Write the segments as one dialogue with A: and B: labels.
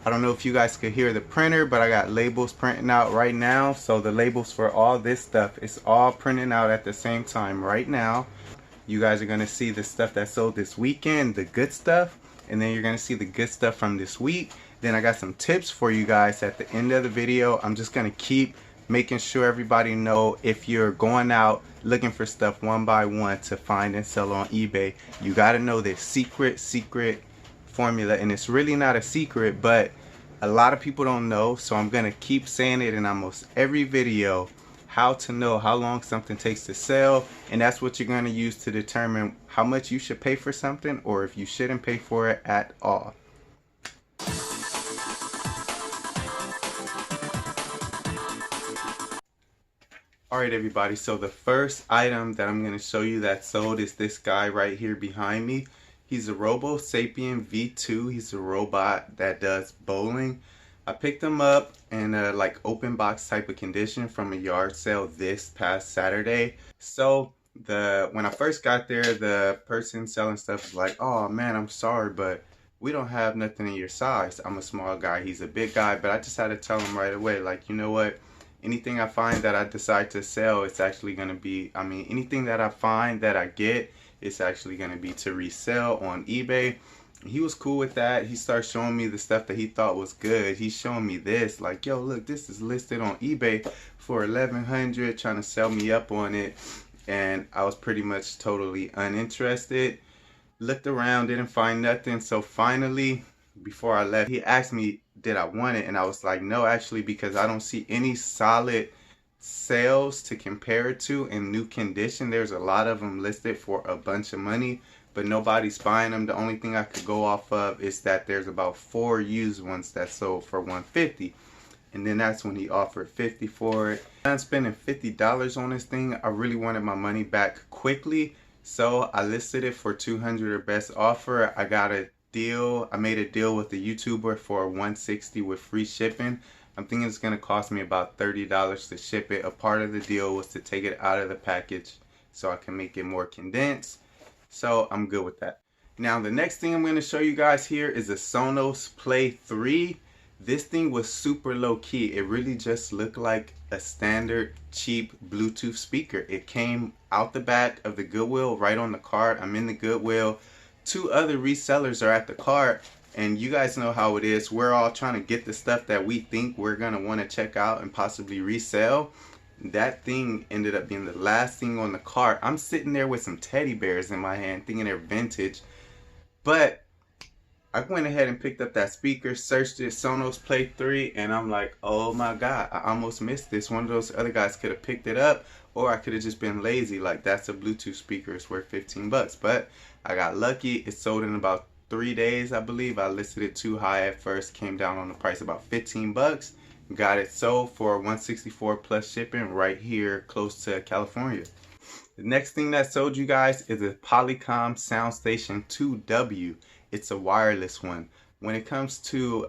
A: I don't know if you guys could hear the printer, but I got labels printing out right now. So the labels for all this stuff, it's all printing out at the same time right now. You guys are gonna see the stuff that sold this weekend, the good stuff, and then you're gonna see the good stuff from this week. Then I got some tips for you guys at the end of the video. I'm just gonna keep making sure everybody know if you're going out looking for stuff one by one to find and sell on eBay, you gotta know this secret formula. And it's really not a secret, but a lot of people don't know, so I'm gonna keep saying it in almost every video, how to know how long something takes to sell. And that's what you're going to use to determine how much you should pay for something, or if you shouldn't pay for it at all. Alright everybody, so the first item that I'm going to show you that sold is this guy right here behind me. He's a Robosapien V2. He's a robot that does bowling. I picked him up in a like open box type of condition from a yard sale this past Saturday. So when I first got there, the person selling stuff was like, "Oh man, I'm sorry, but we don't have nothing in your size." I'm a small guy, he's a big guy, but I just had to tell him right away, like, you know what? Anything I find that I decide to sell, it's actually going to be, anything that I find that I get, it's actually going to be to resell on eBay. He was cool with that. He started showing me the stuff that he thought was good. He's showing me this, like, yo, look, this is listed on eBay for $1,100, trying to sell me up on it. And I was pretty much totally uninterested. Looked around, didn't find nothing. So finally, before I left, he asked me, did I want it? And I was like, no, actually, because I don't see any solid sales to compare it to in new condition. There's a lot of them listed for a bunch of money, but nobody's buying them. The only thing I could go off of is that there's about 4 used ones that sold for $150, and then that's when he offered $50 for it. I'm spending $50 on this thing. I really wanted my money back quickly, so I listed it for $200 or best offer. I got a deal. I made a deal with the YouTuber for $160 with free shipping. I'm thinking it's going to cost me about $30 to ship it. A part of the deal was to take it out of the package so I can make it more condensed. So I'm good with that. Now the next thing I'm going to show you guys here is a Sonos Play 3. This thing was super low key. It really just looked like a standard cheap Bluetooth speaker. It came out the back of the Goodwill right on the cart. I'm in the Goodwill. 2 other resellers are at the cart, and you guys know how it is. We're all trying to get the stuff that we think we're going to want to check out and possibly resell. That thing ended up being the last thing on the cart. I'm sitting there with some teddy bears in my hand thinking they're vintage, but I went ahead and picked up that speaker, searched it, Sonos Play 3, and I'm like, oh my god, I almost missed this. One of those other guys could have picked it up, or I could have just been lazy. Like, that's a Bluetooth speaker, it's worth 15 bucks. But I got lucky. It sold in about 3 days, I believe. I listed it too high at first, came down on the price about 15 bucks. Got it sold for $164 plus shipping right here close to California. The next thing that sold you guys is a Polycom Soundstation 2W. It's a wireless one. When it comes to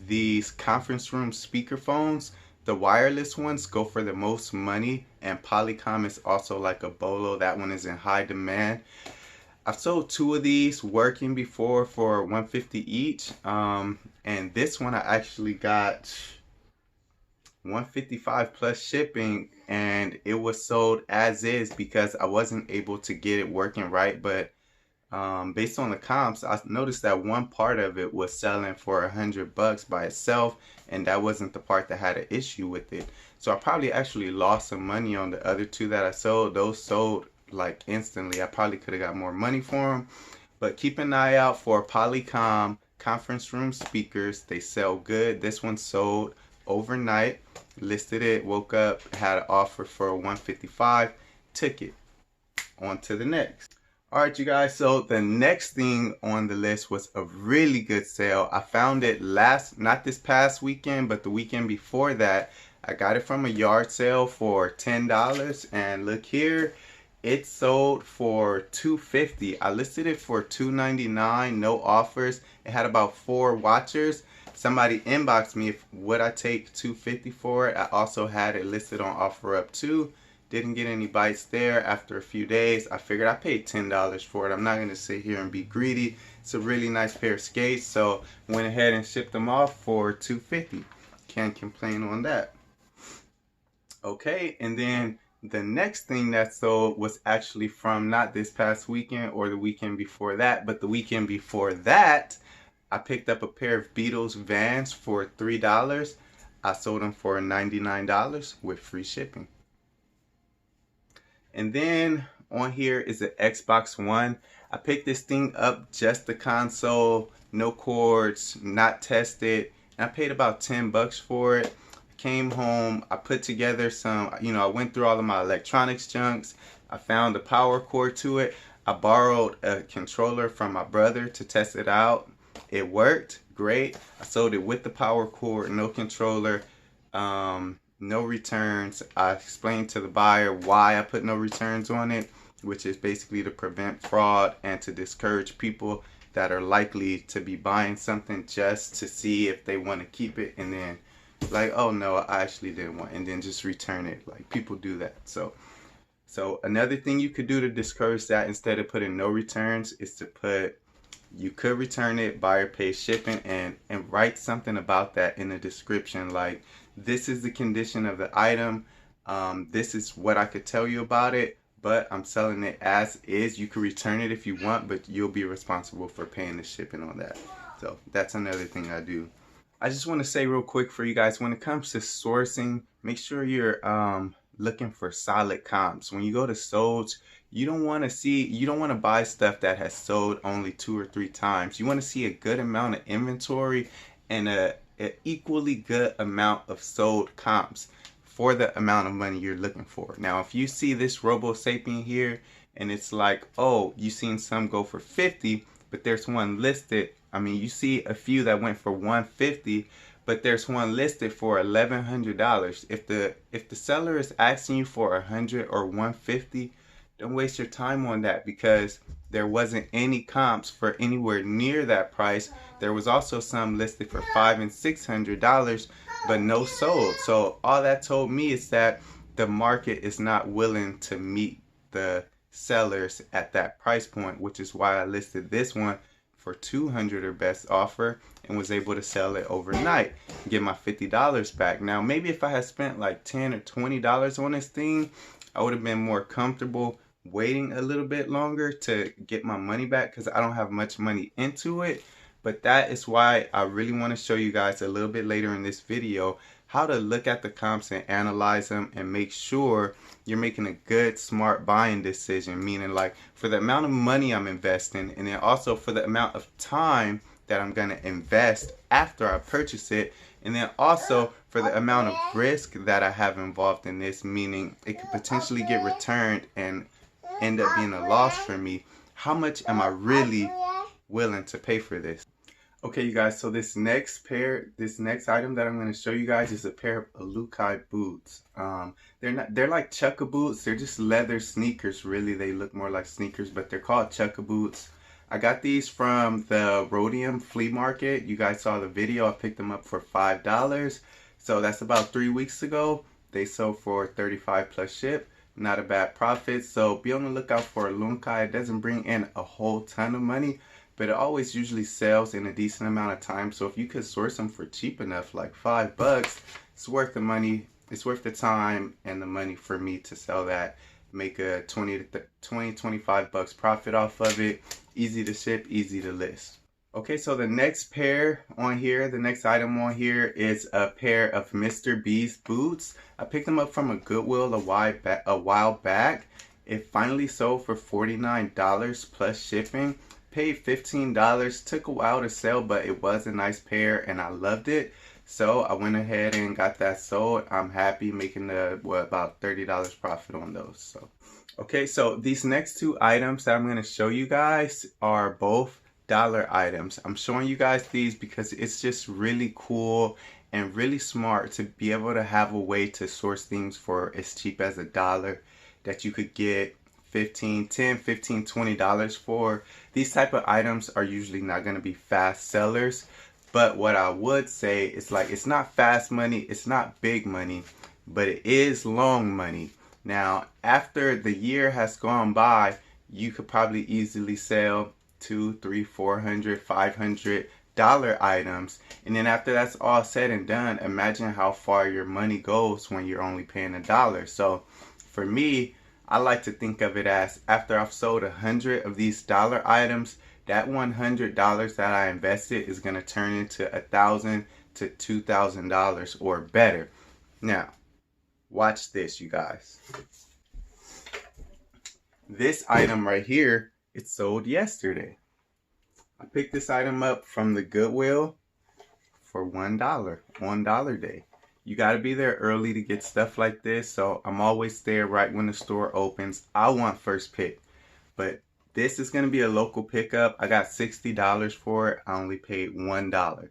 A: these conference room speakerphones, the wireless ones go for the most money, and Polycom is also like a bolo. That one is in high demand. I've sold 2 of these working before for $150 each, and this one I actually got $155 plus shipping, and it was sold as is because I wasn't able to get it working right. But based on the comps, I noticed that one part of it was selling for $100 by itself, and that wasn't the part that had an issue with it. So I probably actually lost some money on the other 2 that I sold. Those sold like instantly. I probably could have got more money for them. But keep an eye out for Polycom conference room speakers. They sell good. This one sold overnight. Listed it, woke up, had an offer for $155, took it. On to the next. Alright you guys, so the next thing on the list was a really good sale. I found it not this past weekend, but the weekend before that. I got it from a yard sale for $10, and look here, it sold for $250. I listed it for $299, no offers. It had about 4 watchers. Somebody inboxed me if would I take $250 for it. I also had it listed on OfferUp too. Didn't get any bites there. After a few days, I figured I paid $10 for it. I'm not going to sit here and be greedy. It's a really nice pair of skates, so went ahead and shipped them off for $250. Can't complain on that. Okay, and then the next thing that sold was actually from not this past weekend or the weekend before that, but the weekend before that. I picked up a pair of Beatles Vans for $3. I sold them for $99 with free shipping. And then on here is the Xbox One. I picked this thing up, just the console, no cords, not tested, and I paid about 10 bucks for it. Came home, I put together some, I went through all of my electronics junks. I found a power cord to it. I borrowed a controller from my brother to test it out. It worked great. I sold it with the power cord, no controller, no returns. I explained to the buyer why I put no returns on it, which is basically to prevent fraud and to discourage people that are likely to be buying something just to see if they want to keep it and then like, oh no, I actually didn't want, and then just return it. Like, people do that. So another thing you could do to discourage that, instead of putting no returns, is to put, you could return it, buyer pays shipping, and write something about that in the description, like, this is the condition of the item, this is what I could tell you about it, but I'm selling it as is. You can return it if you want, but you'll be responsible for paying the shipping on that. So that's another thing I do. I just want to say real quick for you guys, when it comes to sourcing, make sure you're looking for solid comps. When you go to solds, you don't want to buy stuff that has sold only 2 or 3 times. You want to see a good amount of inventory and an equally good amount of sold comps for the amount of money you're looking for. Now, if you see this Robosapien here and it's like, oh, you've seen some go for 50, but there's one listed. I mean, you see a few that went for 150, but there's one listed for $1,100. If the seller is asking you for 100 or 150, don't waste your time on that, because there wasn't any comps for anywhere near that price. There was also some listed for $500 and $600, but no sold. So all that told me is that the market is not willing to meet the sellers at that price point, which is why I listed this one for $200 or best offer and was able to sell it overnight, get my $50 back. Now, maybe if I had spent like $10 or $20 on this thing, I would have been more comfortable waiting a little bit longer to get my money back, because I don't have much money into it. But that is why I really want to show you guys a little bit later in this video how to look at the comps and analyze them and make sure you're making a good, smart buying decision. Meaning, like, for the amount of money I'm investing, and then also for the amount of time that I'm going to invest after I purchase it, and then also for the amount of risk that I have involved in this, meaning it could potentially get returned and end up being a loss for me. How much am I really willing to pay for this? Okay, you guys, so this next item that I'm going to show you guys is a pair of Akai boots. They're like chukka boots. They're just leather sneakers, really. They look more like sneakers, but they're called chukka boots. I got these from the Rhodium flea market. You guys saw the video. I picked them up for $5. So that's about 3 weeks ago. They sold for $35 plus ship. Not a bad profit. So be on the lookout for a Akai. It doesn't bring in a whole ton of money, but it always usually sells in a decent amount of time. So if you could source them for cheap enough, like $5, it's worth the money. It's worth the time and the money for me to sell that. Make a 25 bucks profit off of it. Easy to ship, easy to list. Okay, so the next item on here is a pair of Mr. B's boots. I picked them up from a Goodwill a while back. It finally sold for $49 plus shipping. Paid $15. Took a while to sell, but it was a nice pair and I loved it. So I went ahead and got that sold. I'm happy, making about $30 profit on those. So okay, so these next 2 items that I'm going to show you guys are both dollar items. I'm showing you guys these because it's just really cool and really smart to be able to have a way to source things for as cheap as $1 that you could get $10, $15, $20 for. These type of items are usually not going to be fast sellers, but what I would say is, like, it's not fast money, it's not big money, but it is long money. Now, after the year has gone by, you could probably easily sell 200, 300, 400, $500 items. And then after that's all said and done, imagine how far your money goes when you're only paying $1. So for me, I like to think of it as after I've sold 100 of these dollar items, that $100 that I invested is going to turn into $1,000 to $2,000 or better. Now, watch this, you guys. This item right here, it sold yesterday. I picked this item up from the Goodwill for $1 on Dollar Day. You got to be there early to get stuff like this, so I'm always there right when the store opens. I want first pick, but this is going to be a local pickup. I got $60 for it. I only paid $1.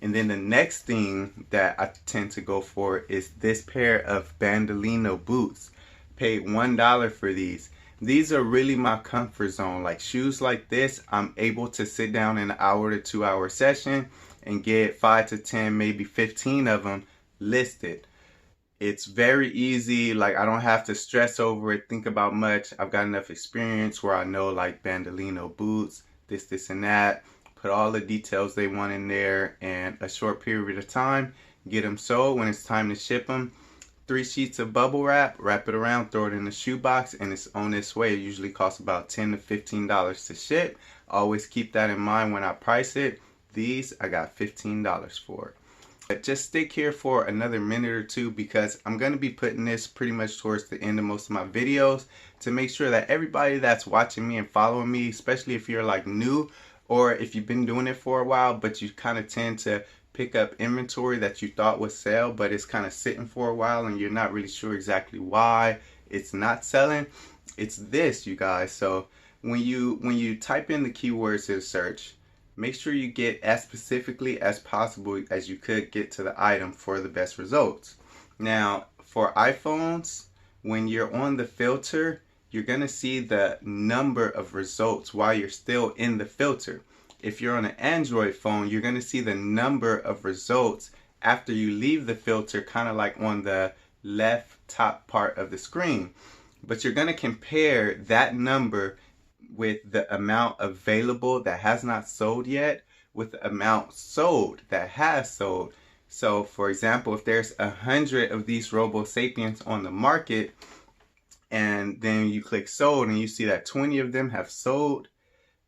A: And then the next thing that I tend to go for is this pair of Bandolino boots. Paid $1 for these. These are really my comfort zone. Like shoes like this, I'm able to sit down in an hour to 2 hour session and get 5 to 10, maybe 15 of them listed. It's very easy. Like I don't have to stress over it, think about much. I've got enough experience where I know like Bandolino boots, this and that. Put all the details they want in there in a short period of time. Get them sold. When it's time to ship them, 3 sheets of bubble wrap, wrap it around, throw it in the shoebox, and it's on its way. It usually costs about $10 to $15 to ship. Always keep that in mind when I price it. These I got $15 for it. But just stick here for another minute or two because I'm going to be putting this pretty much towards the end of most of my videos to make sure that everybody that's watching me and following me, especially if you're like new or if you've been doing it for a while but you kind of tend to pick up inventory that you thought would sell but it's kind of sitting for a while and you're not really sure exactly why it's not selling. It's this, you guys. So when you type in the keywords to the search, make sure you get as specifically as possible as you could get to the item for the best results. Now, for iPhones, when you're on the filter, you're going to see the number of results while you're still in the filter. If you're on an Android phone, you're going to see the number of results after you leave the filter, kind of like on the left top part of the screen. But you're going to compare that number with the amount available that has not sold yet with the amount sold that has sold. So for example, if there's 100 of these Robosapiens on the market and then you click sold and you see that 20 of them have sold,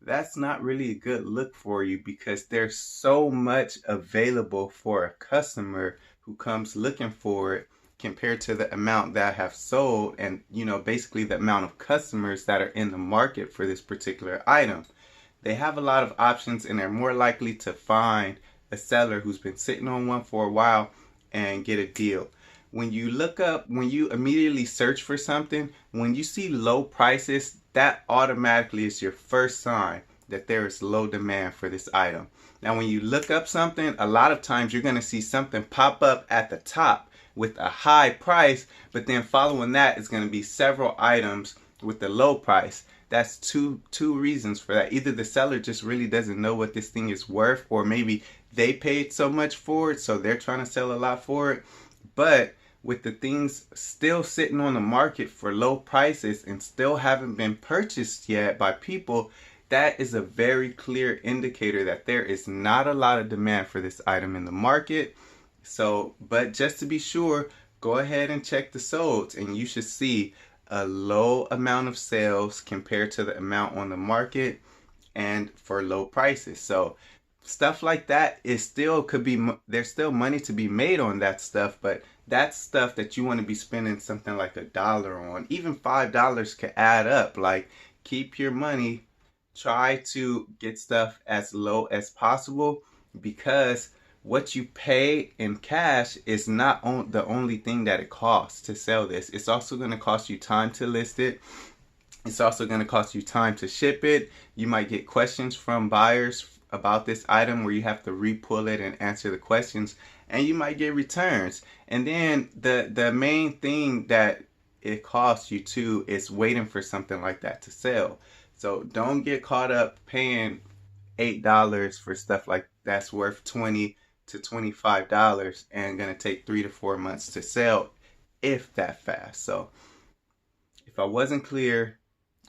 A: that's not really a good look for you because there's so much available for a customer who comes looking for it compared to the amount that have sold and, you know, basically the amount of customers that are in the market for this particular item. They have a lot of options and they're more likely to find a seller who's been sitting on one for a while and get a deal. When you look up, when you immediately search for something, when you see low prices, that automatically is your first sign that there is low demand for this item. Now, when you look up something, a lot of times you're going to see something pop up at the top with a high price, but then following that is going to be several items with the low price. That's two reasons for that. Either the seller just really doesn't know what this thing is worth, or maybe they paid so much for it, so they're trying to sell a lot for it. But with the things still sitting on the market for low prices and still haven't been purchased yet by people, that is a very clear indicator that there is not a lot of demand for this item in the market. So, but just to be sure, go ahead and check the solds and you should see a low amount of sales compared to the amount on the market and for low prices. So stuff like that is still could be, there's still money to be made on that stuff, but that's stuff that you want to be spending something like $1 on. Even $5 could add up. Like, keep your money, try to get stuff as low as possible because what you pay in cash is not the only thing that it costs to sell this. It's also going to cost you time to list it. It's also going to cost you time to ship it. You might get questions from buyers about this item where you have to re-pull it and answer the questions, and you might get returns. And then the main thing that it costs you too is waiting for something like that to sell. So don't get caught up paying $8 for stuff like that's worth $20 to $25 and gonna take 3 to 4 months to sell, if that fast. So If I wasn't clear,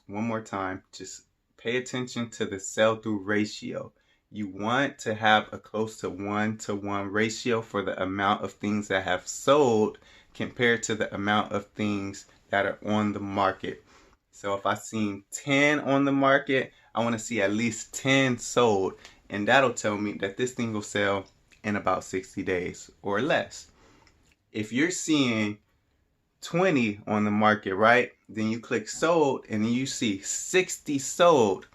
A: one more time, just pay attention to the sell-through ratio. You want to have a close to 1-to-1 ratio for the amount of things that have sold compared to the amount of things that are on the market. So if I seen 10 on the market, I want to see at least 10 sold, and that'll tell me that this thing will sell in about 60 days or less. If you're seeing 20 on the market, right, then you click sold and then you see 60 sold.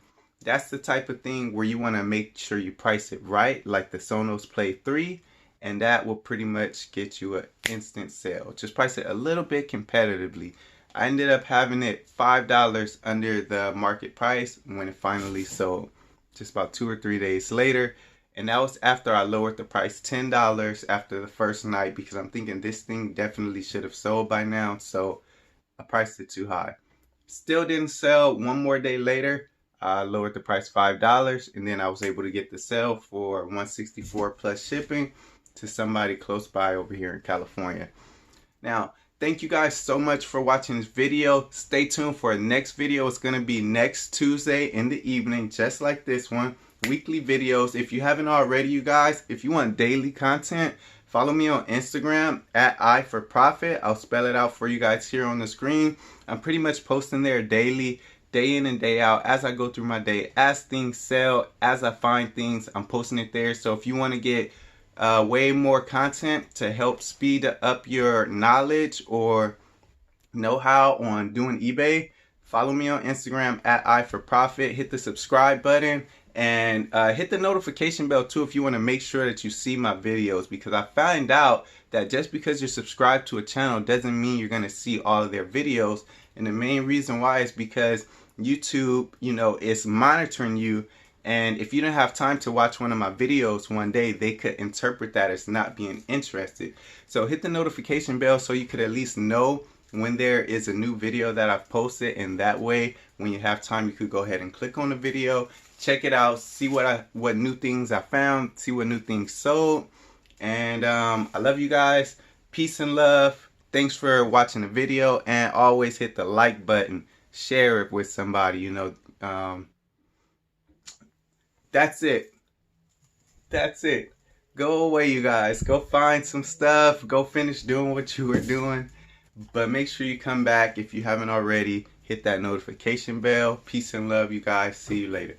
A: That's the type of thing where you want to make sure you price it right, like the Sonos Play 3, and that will pretty much get you an instant sale. Just price it a little bit competitively. I ended up having it $5 under the market price when it finally sold, just about 2 or 3 days later. And that was after I lowered the price $10 after the first night, because I'm thinking this thing definitely should have sold by now. So I priced it too high. Still didn't sell. One more day later, I lowered the price $5, and then I was able to get the sale for $164 plus shipping to somebody close by over here in California. Now, thank you guys so much for watching this video. Stay tuned for the next video. It's going to be next Tuesday in the evening, just like this one. Weekly videos. If you haven't already, you guys, if you want daily content, follow me on Instagram at I4Profit. I'll spell it out for you guys here on the screen. I'm pretty much posting there daily, day in and day out, as I go through my day, as things sell, as I find things, I'm posting it there. So if you want to get way more content to help speed up your knowledge or know-how on doing eBay, follow me on Instagram at I4Profit. Hit the subscribe button and hit the notification bell too if you want to make sure that you see my videos, because I found out that just because you're subscribed to a channel doesn't mean you're going to see all of their videos. And the main reason why is because YouTube, you know, is monitoring you, and if you don't have time to watch one of my videos one day, they could interpret that as not being interested. So hit the notification bell so you could at least know when there is a new video that I've posted, and that way when you have time you could go ahead and click on the video, check it out, see what new things I found, see what new things sold. And I love you guys. Peace and love. Thanks for watching the video, and always hit the like button, share it with somebody, you know. That's it. That's it. Go away, you guys. Go find some stuff. Go finish doing what you were doing. But make sure you come back if you haven't already. Hit that notification bell. Peace and love, you guys. See you later.